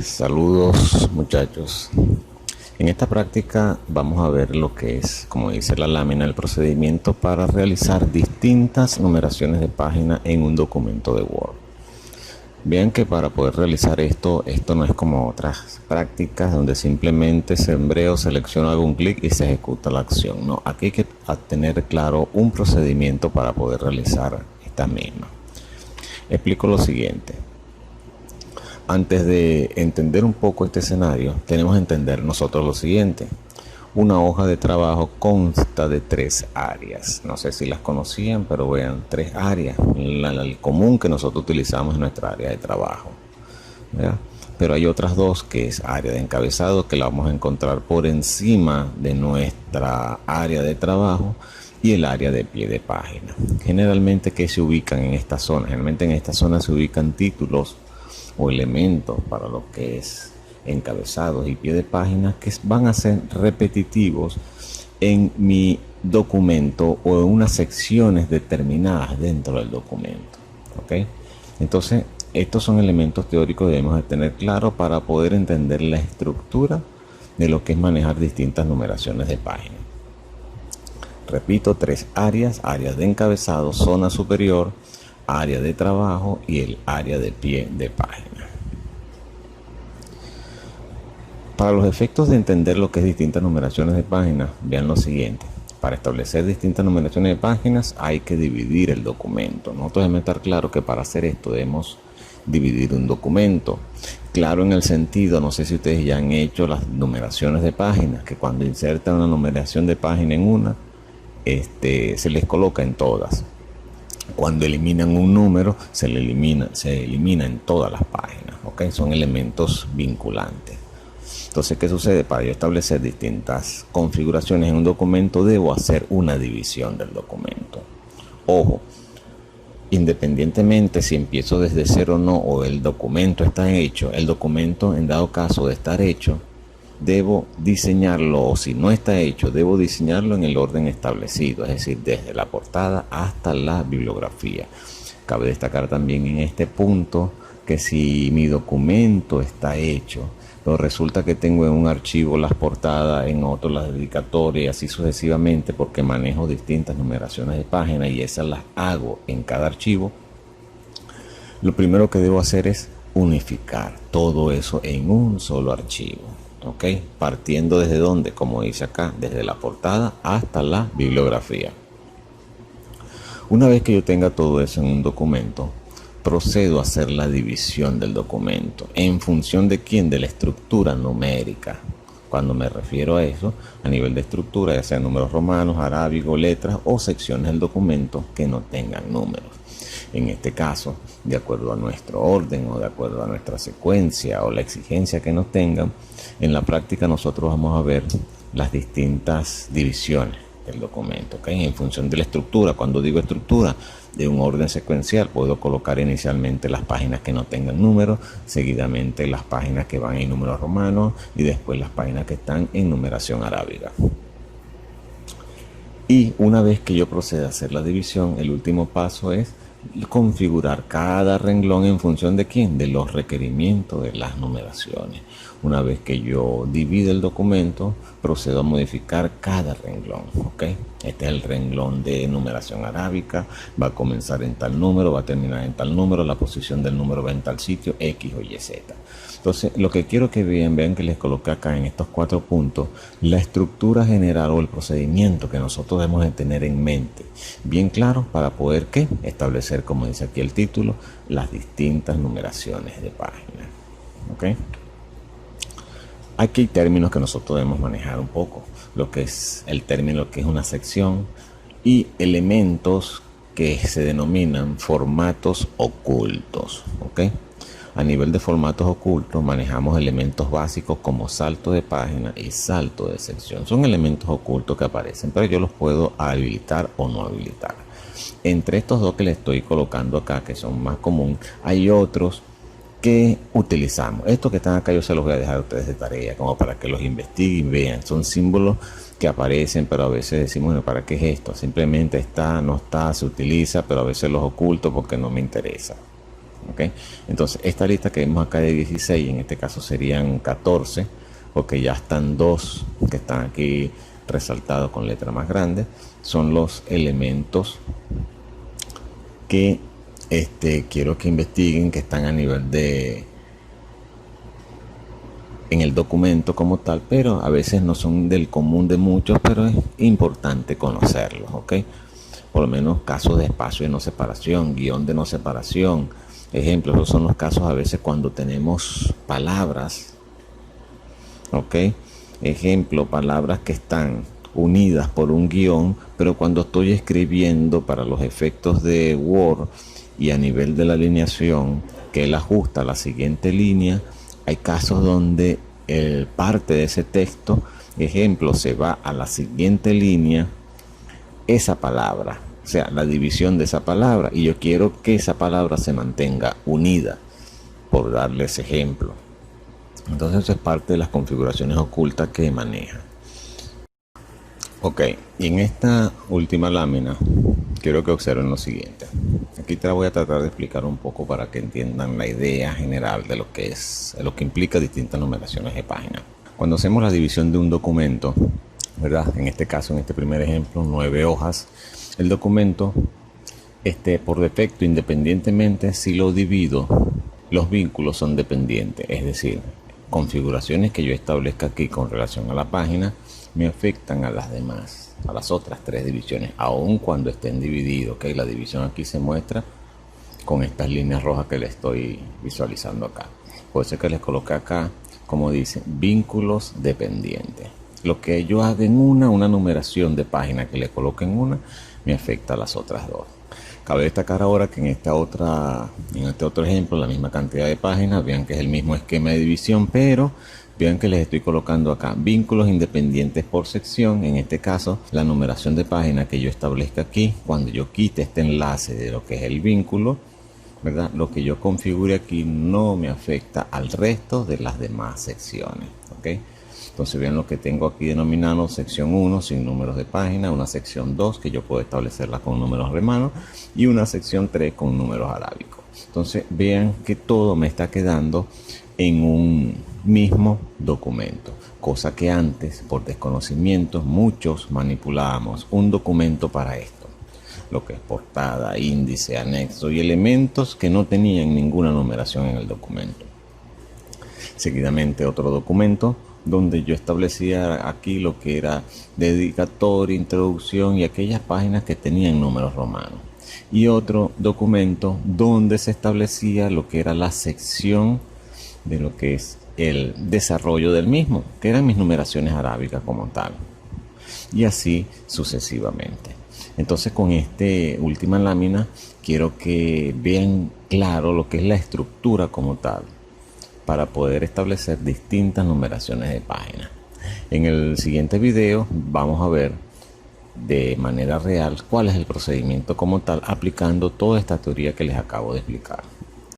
Saludos muchachos. En esta práctica vamos a ver lo que es, como dice la lámina, el procedimiento para realizar distintas numeraciones de página en un documento de Word. Vean que para poder realizar esto no es como otras prácticas donde simplemente sembreo, selecciono, hago un clic y se ejecuta la acción. No, aquí hay que tener claro un procedimiento para poder realizar esta misma. Explico lo siguiente. Antes de entender un poco este escenario, tenemos que entender nosotros lo siguiente. Una hoja de trabajo consta de 3 áreas. No sé si las conocían, pero vean, 3 áreas. El común que nosotros utilizamos en nuestra área de trabajo, ¿verdad? Pero hay otras 2 que es área de encabezado, que la vamos a encontrar por encima de nuestra área de trabajo, y el área de pie de página. Generalmente, ¿qué se ubican en esta zona? Generalmente en esta zona se ubican títulos o elementos para lo que es encabezados y pie de página que van a ser repetitivos en mi documento o en unas secciones determinadas dentro del documento. ¿Ok? Entonces, estos son elementos teóricos que debemos de tener claro para poder entender la estructura de lo que es manejar distintas numeraciones de página. Repito, 3 áreas: áreas de encabezado, zona superior, área de trabajo y el área de pie de página. Para los efectos de entender lo que es distintas numeraciones de páginas, vean lo siguiente. Para establecer distintas numeraciones de páginas hay que dividir el documento. Nosotros debemos estar claro que para hacer esto debemos dividir un documento. Claro, en el sentido, no sé si ustedes ya han hecho las numeraciones de páginas, que cuando insertan una numeración de página en una, se les coloca en todas. Cuando eliminan un número, se elimina en todas las páginas. ¿Ok? Son elementos vinculantes. Entonces, ¿qué sucede? Para yo establecer distintas configuraciones en un documento, debo hacer una división del documento. Ojo, independientemente si empiezo desde cero o no, o el documento está hecho, el documento, en dado caso de estar hecho, debo diseñarlo, o si no está hecho, debo diseñarlo en el orden establecido, es decir, desde la portada hasta la bibliografía. Cabe destacar también en este punto que si mi documento está hecho, pero resulta que tengo en un archivo las portadas, en otro las dedicatorias y así sucesivamente, porque manejo distintas numeraciones de páginas y esas las hago en cada archivo, lo primero que debo hacer es unificar todo eso en un solo archivo. ¿Ok? Partiendo desde donde, como dice acá, desde la portada hasta la bibliografía. Una vez que yo tenga todo eso en un documento, procedo a hacer la división del documento. ¿En función de quién? De la estructura numérica. Cuando me refiero a eso, a nivel de estructura, ya sean números romanos, arábigos, letras o secciones del documento que no tengan números. En este caso, de acuerdo a nuestro orden o de acuerdo a nuestra secuencia o la exigencia que nos tengan, en la práctica nosotros vamos a ver las distintas divisiones del documento, ¿okay? En función de la estructura. Cuando digo estructura, de un orden secuencial, puedo colocar inicialmente las páginas que no tengan números, seguidamente las páginas que van en números romanos y después las páginas que están en numeración arábiga. Y una vez que yo proceda a hacer la división, el último paso es configurar cada renglón en función de quién, de los requerimientos de las numeraciones. Una vez que yo divido el documento, procedo a modificar cada renglón. ¿Ok? Este es el renglón de numeración arábica, va a comenzar en tal número, va a terminar en tal número, la posición del número va en tal sitio, X o Y, Z. Entonces, lo que quiero que vean que les coloqué acá en estos 4 puntos, la estructura general o el procedimiento que nosotros debemos de tener en mente, bien claro, para poder ¿qué? Establecer, como dice aquí el título, las distintas numeraciones de páginas. ¿Ok? Aquí hay términos que nosotros debemos manejar un poco, lo que es el término que es una sección y elementos que se denominan formatos ocultos. ¿Ok? A nivel de formatos ocultos manejamos elementos básicos como salto de página y salto de sección. Son elementos ocultos que aparecen, pero yo los puedo habilitar o no habilitar. Entre estos 2 que les estoy colocando acá, que son más comunes, hay otros que utilizamos. Estos que están acá yo se los voy a dejar a ustedes de tarea, como para que los investiguen y vean. Son símbolos que aparecen, pero a veces decimos, bueno, ¿para qué es esto? Simplemente está, no está, se utiliza, pero a veces los oculto porque no me interesa. ¿ok? Entonces esta lista que vemos acá de 16, en este caso serían 14, porque ya están dos que están aquí resaltados con letra más grande, son los elementos que quiero que investiguen, que están a nivel de en el documento como tal, pero a veces no son del común de muchos, pero es importante conocerlos, ¿ok? Por lo menos casos de espacio de no separación, guión de no separación. Ejemplos, esos son los casos a veces cuando tenemos palabras, ¿ok? Ejemplo, palabras que están unidas por un guión, pero cuando estoy escribiendo para los efectos de Word y a nivel de la alineación, que él ajusta a la siguiente línea, hay casos donde parte de ese texto, ejemplo, se va a la siguiente línea, esa palabra, o sea, la división de esa palabra, y yo quiero que esa palabra se mantenga unida, por darles ejemplo. Entonces eso es parte de las configuraciones ocultas que maneja. Ok, y en esta última lámina quiero que observen lo siguiente. Aquí te la voy a tratar de explicar un poco para que entiendan la idea general de lo que es, de lo que implica distintas numeraciones de página. Cuando hacemos la división de un documento, ¿verdad? En este caso, en este primer ejemplo, 9 hojas, el documento, por defecto, independientemente si lo divido, los vínculos son dependientes, es decir, configuraciones que yo establezca aquí con relación a la página me afectan a las demás, a las otras 3 divisiones, aun cuando estén divididos, ¿ok? La división aquí se muestra con estas líneas rojas que le estoy visualizando acá. Puede ser que les coloque acá, como dice, vínculos dependientes. Lo que yo haga en una numeración de página que le coloque en una, me afecta a las otras dos. Cabe destacar ahora que en este otro ejemplo, la misma cantidad de páginas, vean que es el mismo esquema de división, pero vean que les estoy colocando acá vínculos independientes por sección. En este caso, la numeración de página que yo establezca aquí, cuando yo quite este enlace de lo que es el vínculo, ¿verdad? Lo que yo configure aquí no me afecta al resto de las demás secciones, ¿ok? Entonces vean lo que tengo aquí denominado sección 1 sin números de página, una sección 2 que yo puedo establecerla con números romanos y una sección 3 con números arábicos. Entonces vean que todo me está quedando en un mismo documento, cosa que antes por desconocimiento muchos manipulábamos un documento para esto, lo que es portada, índice, anexo y elementos que no tenían ninguna numeración en el documento. Seguidamente otro documento donde yo establecía aquí lo que era dedicatoria, introducción y aquellas páginas que tenían números romanos. Y otro documento donde se establecía lo que era la sección de lo que es el desarrollo del mismo, que eran mis numeraciones arábicas como tal. Y así sucesivamente. Entonces con esta última lámina quiero que vean claro lo que es la estructura como tal, para poder establecer distintas numeraciones de páginas. En el siguiente video vamos a ver de manera real cuál es el procedimiento como tal, aplicando toda esta teoría que les acabo de explicar.